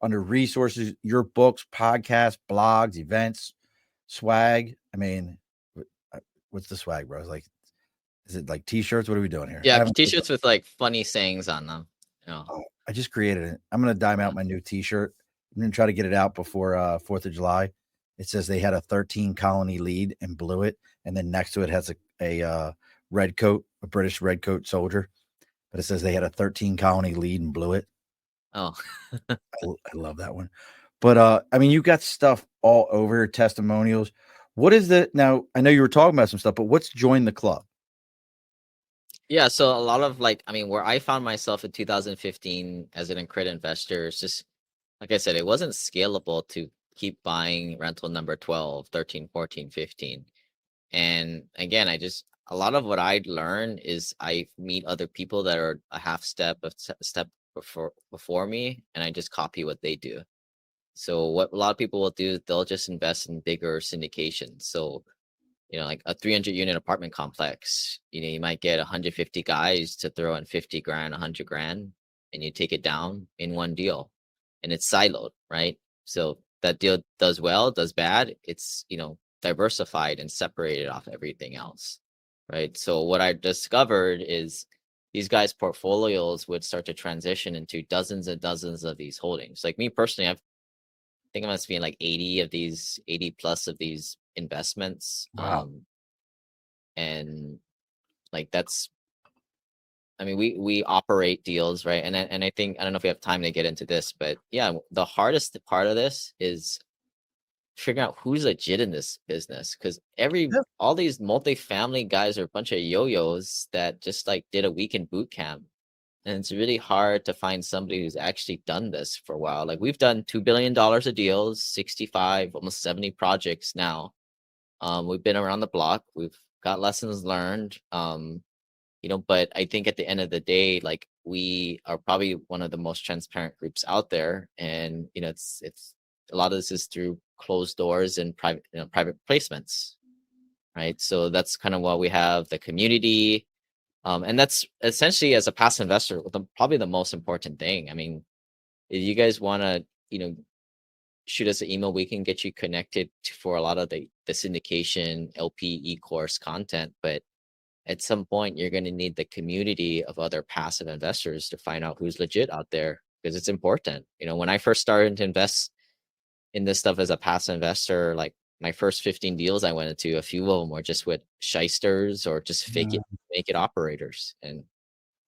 Under resources, your books, podcasts, blogs, events, swag. I mean, what's the swag, bro? It's like, is it like t-shirts? What are we doing here? Yeah, t-shirts with like funny sayings on them. I just created it. I'm going to dime out my new t-shirt. I'm going to try to get it out before 4th of July. It says they had a 13 colony lead and blew it. And then next to it has a red coat, a British red coat soldier. But it says they had a 13 colony lead and blew it. Oh, I love that one. But I mean, you got stuff all over, testimonials. What is now? I know you were talking about some stuff, but what's join the club? yeah. So a lot of where I found myself in 2015 as an accredited investor, it's just, like I said, it wasn't scalable to keep buying rental number 12, 13, 14, 15. And again, a lot of what I'd learn is I meet other people that are a step before me, and I just copy what they do. So what a lot of people will do, they'll just invest in bigger syndications. So, like a 300 unit apartment complex, you might get 150 guys to throw in 50 grand, 100 grand. and you take it down in one deal, and it's siloed, right? So that deal does well, does bad, it's, diversified and separated off everything else, right? So what I discovered is these guys' portfolios would start to transition into dozens and dozens of these holdings. Like me personally, I think I must be in like 80 plus of these investments. Wow. And like that's, I mean, we operate deals, right? And I think, I don't know if we have time to get into this, but yeah, the hardest part of this is figuring out who's legit in this business, because Yeah. all these multifamily guys are a bunch of yo-yos that just like did a week in boot camp, and it's really hard to find somebody who's actually done this for a while. Like we've done $2 billion of deals, 65, almost 70 projects now. We've been around the block, we've got lessons learned. But I think at the end of the day, like we are probably one of the most transparent groups out there, and it's a lot of this is through closed doors and private placements, right? So that's kind of why we have the community, and that's essentially, as a passive investor, probably the most important thing. I mean, if you guys want to, shoot us an email, we can get you connected for a lot of the syndication LP e-course content, but at some point you're going to need the community of other passive investors to find out who's legit out there, because it's important. When I first started to invest in this stuff as a passive investor, like my first 15 deals I went into, a few of them were just with shysters or just fake it, make it operators. And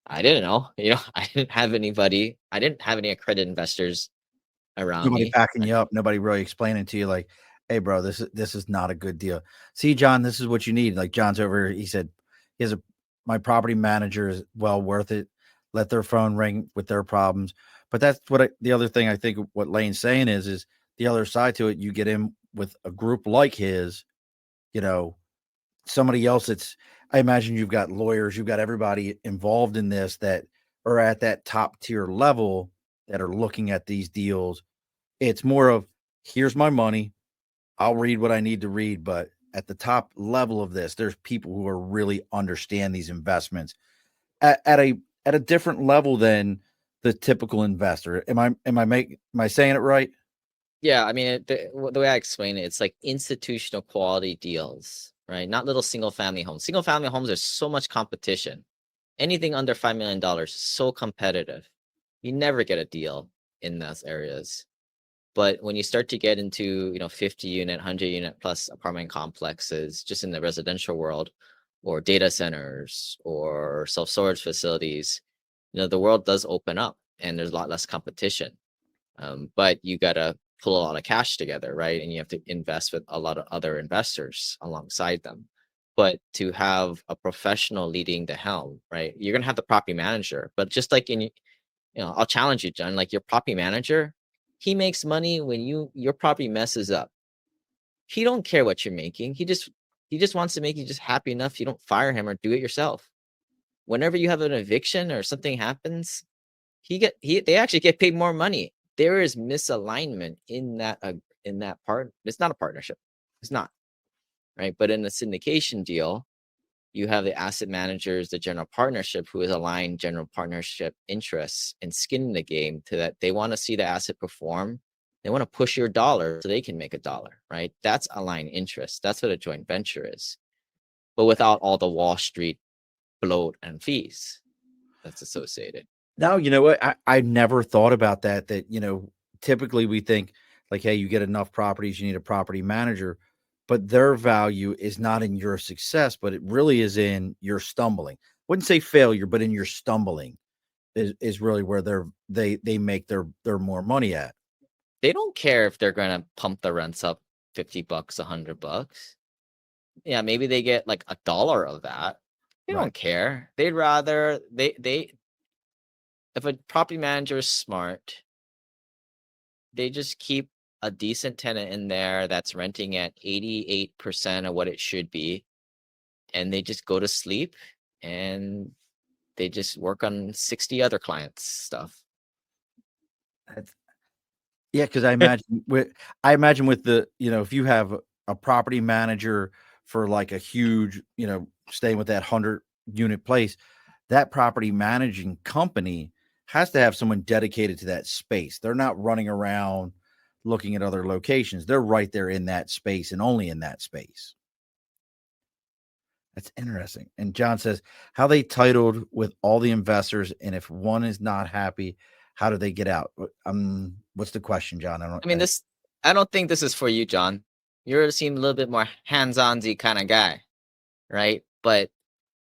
I didn't know, I didn't have any accredited investors around Nobody me. backing you up. Nobody really explaining to you like, "Hey, bro, this is not a good deal. See, John, this is what you need." Like John's over here. He said, "He has my property manager is well worth it. Let their phone ring with their problems." But that's what the other thing I think what Lane's saying is the other side to it. You get in with a group like his, you know, somebody else that's. I imagine you've got lawyers, you've got everybody involved in this that are at that top tier level that are looking at these deals. It's more of, here's my money. I'll read what I need to read. But at the top level of this, there's people who are really understand these investments at a different level than the typical investor. Am I saying it right? Yeah, I mean, the way I explain it, it's like institutional quality deals, right? Not little single family homes. Single family homes, there's so much competition. Anything under $5 million is so competitive. You never get a deal in those areas. But when you start to get into, 50 unit, 100 unit plus apartment complexes, just in the residential world, or data centers or self-storage facilities, the world does open up and there's a lot less competition. But you got to pull a lot of cash together, right? And you have to invest with a lot of other investors alongside them. But to have a professional leading the helm, right? You're going to have the property manager, but just like I'll challenge you, John, like your property manager, he makes money when your property messes up. He don't care what you're making. He just wants to make you just happy enough you don't fire him or do it yourself. Whenever you have an eviction or something happens, they actually get paid more money. There is misalignment in that part. It's not a partnership. It's not, right? But in a syndication deal, you have the asset managers, the general partnership, who is aligned general partnership interests and skin in the game to that. They want to see the asset perform. They want to push your dollar so they can make a dollar, right? That's aligned interest. That's what a joint venture is, but without all the Wall Street bloat and fees that's associated. Now, you know what? I never thought about that. Typically we think like, hey, you get enough properties, you need a property manager, but their value is not in your success, but it really is in your stumbling. Wouldn't say failure, but in your stumbling is really where they make their more money at. They don't care if they're going to pump the rents up $50, $100. Yeah, maybe they get like $1 of that. They Right. don't care. They'd rather if a property manager is smart, they just keep a decent tenant in there that's renting at 88% of what it should be, and they just go to sleep and they just work on 60 other clients' stuff. That's, yeah, because I imagine with the, if you have a property manager for like a huge, staying with that 100 unit place, that property managing company has to have someone dedicated to that space. They're not running around looking at other locations. They're right there in that space and only in that space. That's interesting. And John says, how they titled with all the investors, and if one is not happy, how do they get out? What's the question, John? I mean, I don't think this is for you, John. You seem a little bit more hands-on-y kind of guy, right? But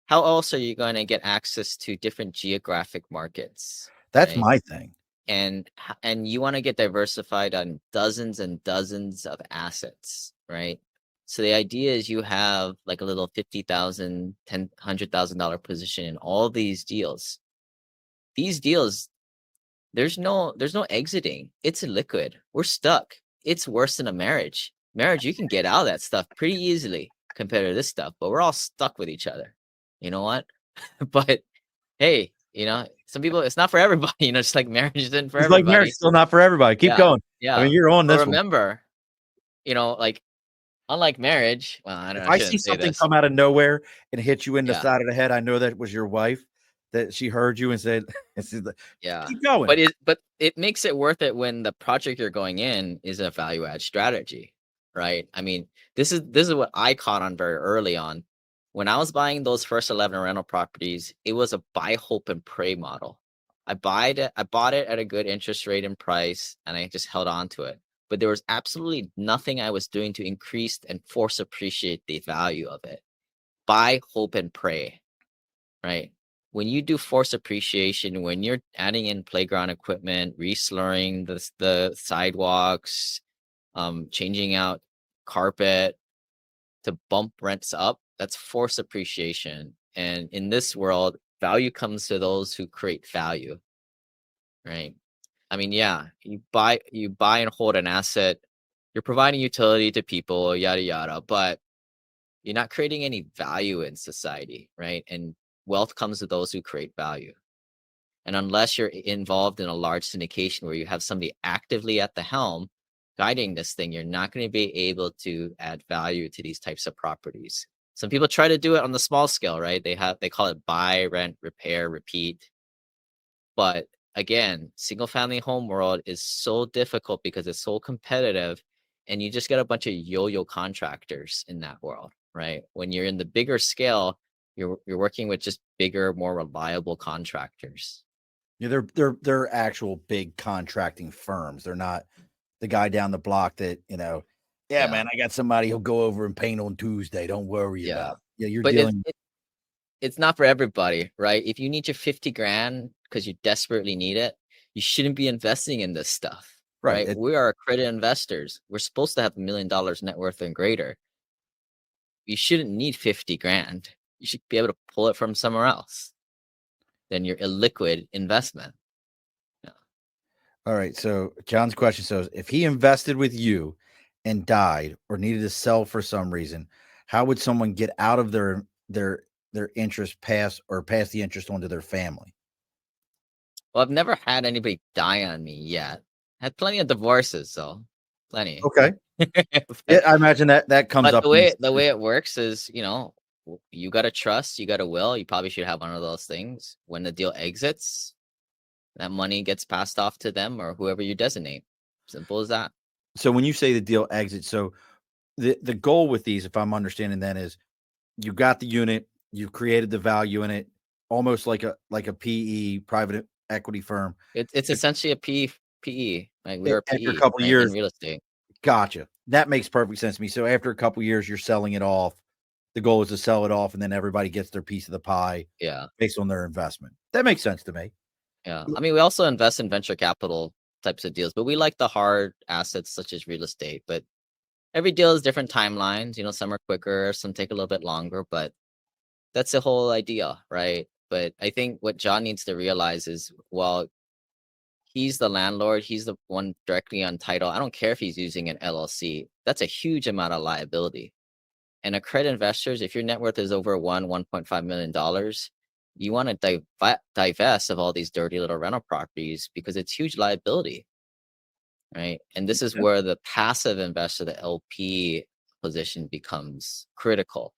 how else are you going to get access to different geographic markets? That's Right? my thing. And you want to get diversified on dozens and dozens of assets, right? So the idea is you have like a little $50,000, $100,000 position in all these deals. These deals, there's no exiting. It's illiquid. We're stuck. It's worse than a marriage. Marriage, you can get out of that stuff pretty easily compared to this stuff, but we're all stuck with each other. You know what? But hey, some people, it's not for everybody. Just like marriage isn't for It's like marriage, everybody. still not for everybody. Keep Yeah, going. yeah. I mean, you're on But this one. remember, like unlike marriage, well, I don't If know. I I see shouldn't say something this. come out of nowhere and hit you in the Yeah, side of the head, I know that was your wife, that she heard you and said, yeah. keep going. But it makes it worth it when the project you're going in is a value add strategy, right? I mean, this is what I caught on very early on. When I was buying those first 11 rental properties, it was a buy, hope, and pray model. I bought it at a good interest rate and price, and I just held on to it. But there was absolutely nothing I was doing to increase and force appreciate the value of it. Buy, hope, and pray, right? When you do force appreciation, when you're adding in playground equipment, reslurring the sidewalks, changing out carpet to bump rents up, that's force appreciation. And in this world, value comes to those who create value, right? I mean, yeah, you buy and hold an asset, you're providing utility to people, yada yada, but you're not creating any value in society, right? And wealth comes to those who create value. And unless you're involved in a large syndication where you have somebody actively at the helm guiding this thing, you're not going to be able to add value to these types of properties. Some people try to do it on the small scale, right? They call it buy, rent, repair, repeat. But again, single family home world is so difficult because it's so competitive, and you just get a bunch of yo-yo contractors in that world, right? When you're in the bigger scale, you're working with just bigger, more reliable contractors. Yeah, they're actual big contracting firms. They're not the guy down the block that, yeah, Yeah. man, I got somebody who'll go over and paint on Tuesday. Don't worry Yeah. about it. Yeah, you're But dealing. it's not for everybody, right? If you need your 50 grand because you desperately need it, you shouldn't be investing in this stuff, Right. right? We are accredited investors. We're supposed to have $1 million net worth and greater. You shouldn't need 50 grand. You should be able to pull it from somewhere else than your illiquid investment. Yeah. All right. So John's question says, if he invested with you and died or needed to sell for some reason, how would someone get out of their interest pass the interest onto their family? Well, I've never had anybody die on me yet. Had plenty of divorces, so plenty. Okay. But- Yeah, I imagine that comes But up. the way it works is, you got to trust, you got to will. You probably should have one of those things. When the deal exits, that money gets passed off to them or whoever you designate. Simple as that. So when you say the deal exits, so the goal with these, if I'm understanding that, is you got the unit, you've created the value in it, almost like a PE, private equity firm. It's essentially a PE. Like we are After a PE, couple of right, in years, real estate. gotcha. That makes perfect sense to me. So after a couple of years, you're selling it off. The goal is to sell it off, and then everybody gets their piece of the pie Yeah. based on their investment. That makes sense to me. Yeah. I mean, we also invest in venture capital types of deals, but we like the hard assets such as real estate. But every deal is different timelines. Some are quicker, some take a little bit longer, but that's the whole idea, right? But I think what John needs to realize is, well, he's the landlord, he's the one directly on title. I don't care if he's using an LLC. That's a huge amount of liability. And accredited investors, if your net worth is over $1.5 million, you want to divest of all these dirty little rental properties because it's huge liability, right? And this is where the passive investor, the LP position, becomes critical.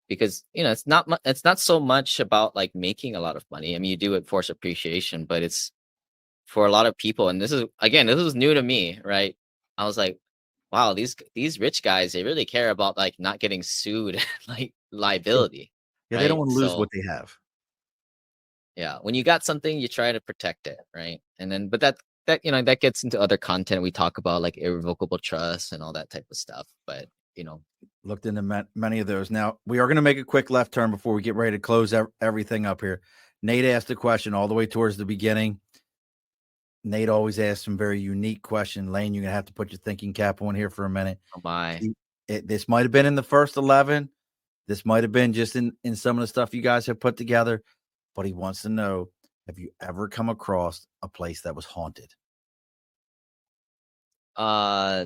Because it's not so much about like making a lot of money. I mean, you do it force appreciation, but it's for a lot of people, and this is new to me, right? I was like, wow, these rich guys, they really care about like not getting sued, like Yeah, liability, yeah, they don't right? want to lose So what they have. yeah, when you got something, you try to protect it, right? And then, but that gets into other content we talk about, like irrevocable trust and all that type of stuff. But you know, Looked into many of those. Now we are going to make a quick left turn before we get ready to close everything up here. Nate asked a question all the way towards the beginning. Nate always asks some very unique question. Lane, you're gonna have to put your thinking cap on here for a minute. oh my, This might have been in the first 11. This might have been just in some of the stuff you guys have put together. But he wants to know: have you ever come across a place that was haunted? uh,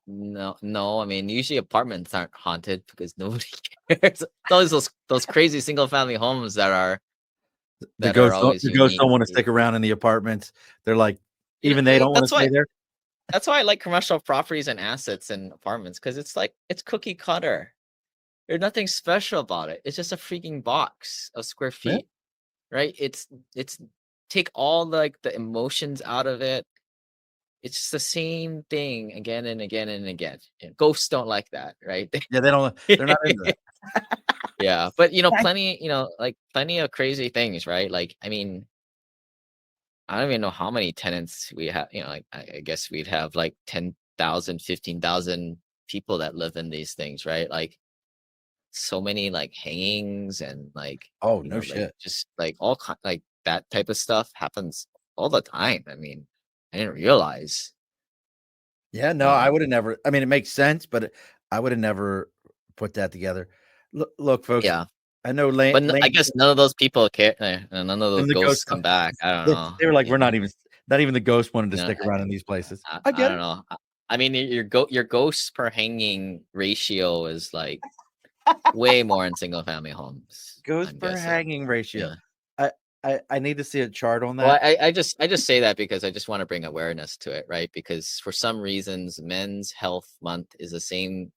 no, no. I mean, usually apartments aren't haunted because nobody cares. It's always those crazy single family homes The that are ghosts don't. always The ghosts unique. don't want to stick around in the apartments. They're like, You know, even they don't want to stay there. that's why I like commercial properties and assets and apartments, because it's like it's cookie cutter. There's nothing special about it. It's just a freaking box of square Yeah. feet, right? It's take all like the emotions out of it. It's just the same thing again and again and again. And ghosts don't like that, right? Yeah, they don't. They're not into that. Yeah, but plenty, like plenty of crazy things, right? Like, I mean, I don't even know how many tenants we have. Like I guess we'd have like 10,000, 15,000 people that live in these things, right? Like so many like hangings and like Oh no like shit. just like like that type of stuff happens all the time. I mean, I didn't realize. Yeah, no, I Um, would have never. I mean, it makes sense, but I would have never put that together. Look, folks. yeah, I know but I Lane guess none of those people care. None of those and the ghosts ghosts. come back. I don't know. They were like, we're not even the ghosts wanted to You know, stick around in these places. I I get it. don't know. I mean, your ghosts per hanging ratio is like way more in single family homes. Ghost I'm per guessing. hanging ratio. Yeah. I, I need to see a chart on Well, that. I just say that because I just want to bring awareness to it, right? Because for some reasons, Men's Health Month is the same.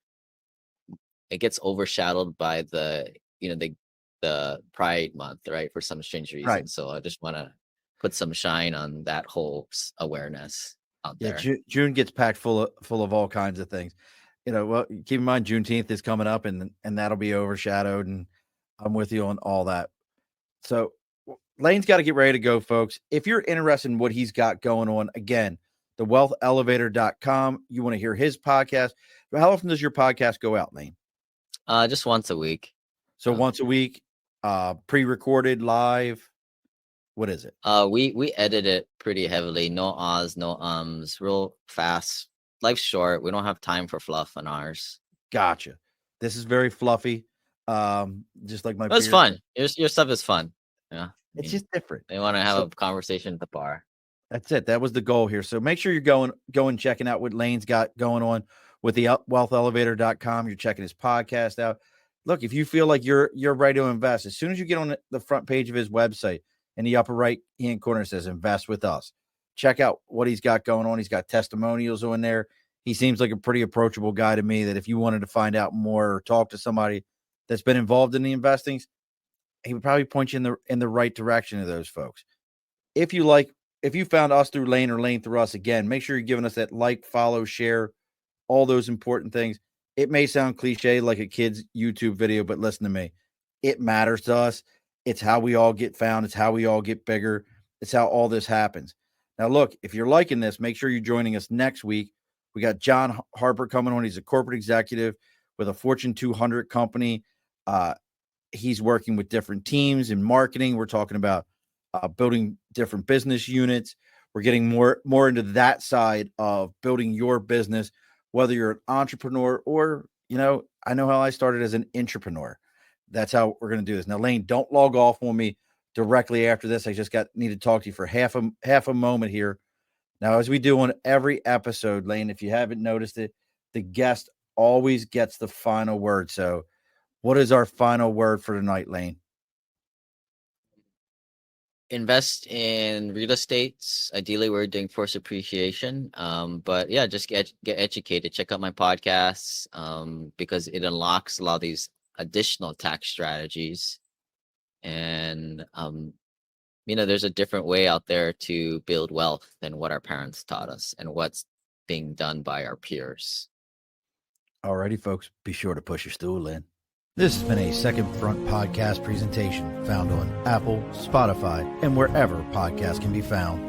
It gets overshadowed by the Pride Month, right? For some strange Right. reason. So I just want to put some shine on that whole awareness out Yeah, there. June gets packed full of all kinds of things. Well, keep in mind Juneteenth is coming up, and that'll be overshadowed. And I'm with you on all that. So Lane's got to get ready to go, folks. If you're interested in what he's got going on, again, thewealthelevator.com. You want to hear his podcast. How often does your podcast go out, Lane? Just once a week. So once a week, pre-recorded, live. What is it? We edit it pretty heavily. No ahs, no ums, real fast. Life's short. We don't have time for fluff on ours. Gotcha. This is very fluffy. Just like my But it's beard. fun. Your stuff is fun. Yeah. I It's mean, just different. they want to have So a conversation at the bar. that's it. That was the goal here. So make sure you're going checking out what Lane's got going on with the wealthelevator.com. You're checking his podcast out. Look, if you feel like you're ready to invest, as soon as you get on the front page of his website, in the upper right hand corner, it says invest with us. Check out what he's got going on. He's got testimonials on there. He seems like a pretty approachable guy to me, that if you wanted to find out more or talk to somebody that's been involved in the investings, he would probably point you in the right direction of those folks. If you found us through Lane or Lane through us, again, make sure you're giving us that like, follow, share, all those important things. It may sound cliche like a kid's YouTube video, but listen to me. It matters to us. It's how we all get found. It's how we all get bigger. It's how all this happens. Now, look, if you're liking this, make sure you're joining us next week. We got John Harper coming on. He's a corporate executive with a Fortune 200 company. He's working with different teams in marketing. We're talking about building different business units. We're getting more into that side of building your business, whether you're an entrepreneur or, I know how I started as an entrepreneur. That's how we're going to do this. Now, Lane, don't log off on me directly after this. I just need to talk to you for half a moment here. Now, as we do on every episode, Lane, if you haven't noticed it, the guest always gets the final word. So what is our final word for tonight, Lane? Invest in real estates. Ideally, we're doing force appreciation. But yeah, just get educated. Check out my podcasts. Because it unlocks a lot of these additional tax strategies. And there's a different way out there to build wealth than what our parents taught us and what's being done by our peers. Alrighty, folks, be sure to push your stool in. This has been a Second Front podcast presentation found on Apple, Spotify, and wherever podcasts can be found.